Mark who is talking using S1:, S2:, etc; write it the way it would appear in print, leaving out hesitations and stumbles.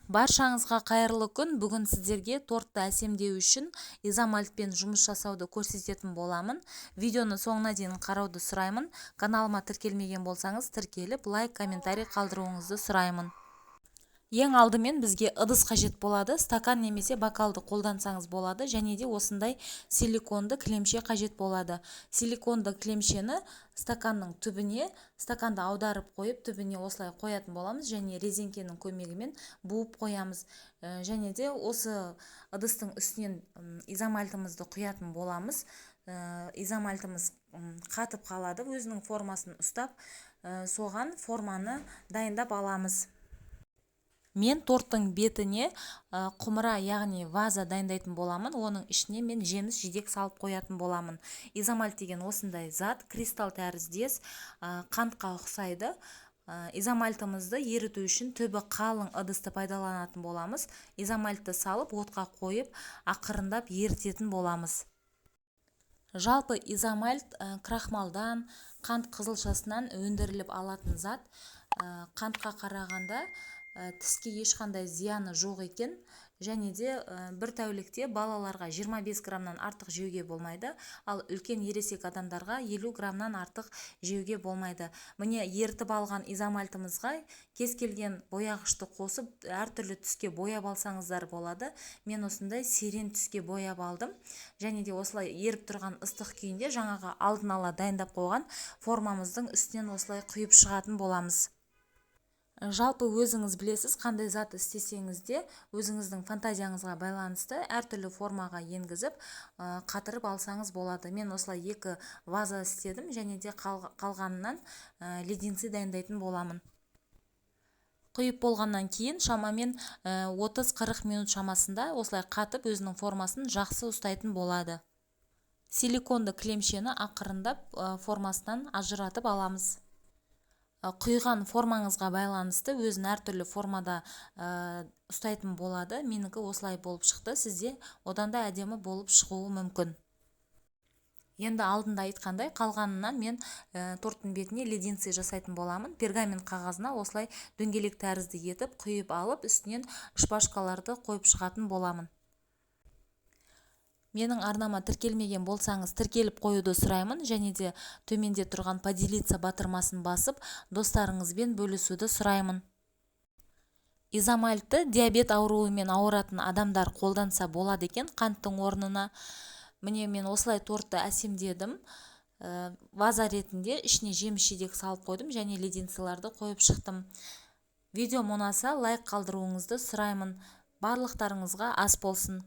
S1: Баршаңызға қайырлы күн. Бүгін сіздерге тортты әсемдеу үшін изомальтпен жұмыс жасауды көрсететін боламын. Видеоны соңына дейін қарауды сұраймын. Каналыма тіркелмеген болсаңыз, тіркеліп, лайк, комментарий қалдыруыңызды сұраймын. Ең алдымен бізге ыдыс қажет болады. Стакан немесе бокалды қолдансаңыз болады, және де осындай силиконды кілемше қажет болады. Силиконды кілемшені стаканның түбіне, стаканды аударып қойып, түбіне осылай қоятын боламыз, және резеңкенің көмегімен буып қоямыз. Және де осы ыдыстың үстінен изомальтымызды құятын боламыз. Изомальтымыз қатып қалады, өзінің формасын ұстап, соған форманы дайындап аламыз. Мен торттың бетіне құмыра, яғни ваза дайындайтын боламын. Оның ішіне мен жеміс жидек салып қоятын боламын. Изомальт деген осындай зат, кристалл тәріздес, қантқа ұқсайды. Изомальтымызды еріту үшін түбі қалың ыдысты пайдаланатын боламыз. Изомальтты салып, отқа қойып, ақырындап ерітетін боламыз. Жалпы изомальт крахмалдан, қант қызылшасынан өндіріліп алатын зат. Қантқа қарағанда тіске ешқандай зияны жоқ екен, және де бір тәулікте балаларға 25 граммнан артық жеуге болмайды, ал үлкен ересек адамдарға 50 граммнан артық жеуге болмайды. Міне, ертіп алған изомальтымызға кез келген бояғышты қосып, әртүрлі түске бояп алсаңыздар болады. Мен осындай серен түске бояп алдым, және де осылай еріп тұрған ыстық күйінде жаңағы алдын ала дайындап қойған формамыздың үстінен осылай құйып шығатын боламыз. Жалпы өзіңіз білесіз, қандай зат істесеңіз де өзіңіздің фантазияңызға байланысты әртүрлі формаға енгізіп, қатырып алсаңыз болады. Мен осылай 2 ваза істедім, және де қалғанынан леденцы дайындайтын боламын. Құйып болғаннан кейін шамамен 30-40 минут шамасында осылай қатып өзінің формасын жақсы ұстайтын болады. Силиконды кілемшені ақырындап формасынан ажыратып аламыз. Құйған формаңызға байланысты өзін әртүрлі формада ұстайтын болады. Менікі осылай болып шықты, сізде одан да әдемі болып шығуы мүмкін. Енді алдында айтқандай, қалғанынан мен торттың бетіне леденцы жасайтын боламын. Пергамент қағазына осылай дөңгелек тәрізді етіп, құйып алып, үстінен шпажкаларды қойып шығатын боламын. Менің арнама тіркелмеген болсаңыз, тіркеліп қоюды сұраймын, және де төменде тұрған поделиться батырмасын басып, достарыңызбен бөлісуді сұраймын. Изомальтты диабет ауруымен ауыратын адамдар қолданса болады екен, қанттың орнына. Міне, мен осылай тортты әсемдедім. Ваза ретінде ішіне жеміс жидек салып қойдым, және леденцыларды қойып шықтым. Видео ұнаса лайк қалдыруыңызды сұраймын. Барлықтарыңызға ас болсын.